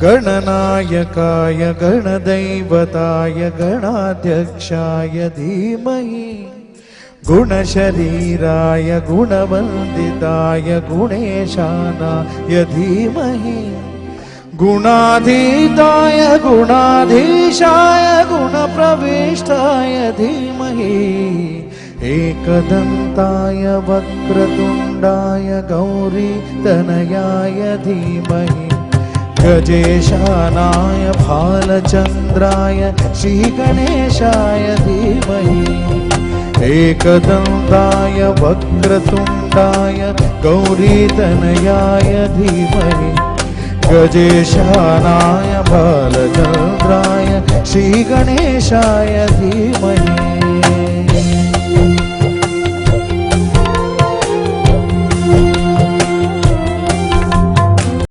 गणनायकाय गणदैवताय गणाध्यक्षाय धीमहि गुणशरीराय गुणवन्दिताय गुणेशानाय धीमहि गुणाधीताय गुणाधीशाय गुणप्रविष्टाय धीमहि एकदन्ताय वक्रतुण्डाय गौरीतनयाय धीमहि गजेशानाय भालचन्द्राय श्रीगणेशाय धीमहि एकदन्ताय वक्रतुण्डाय गौरीतनयाय धीमहि गजेशानाय भालचन्द्राय श्रीगणेशाय धीमहि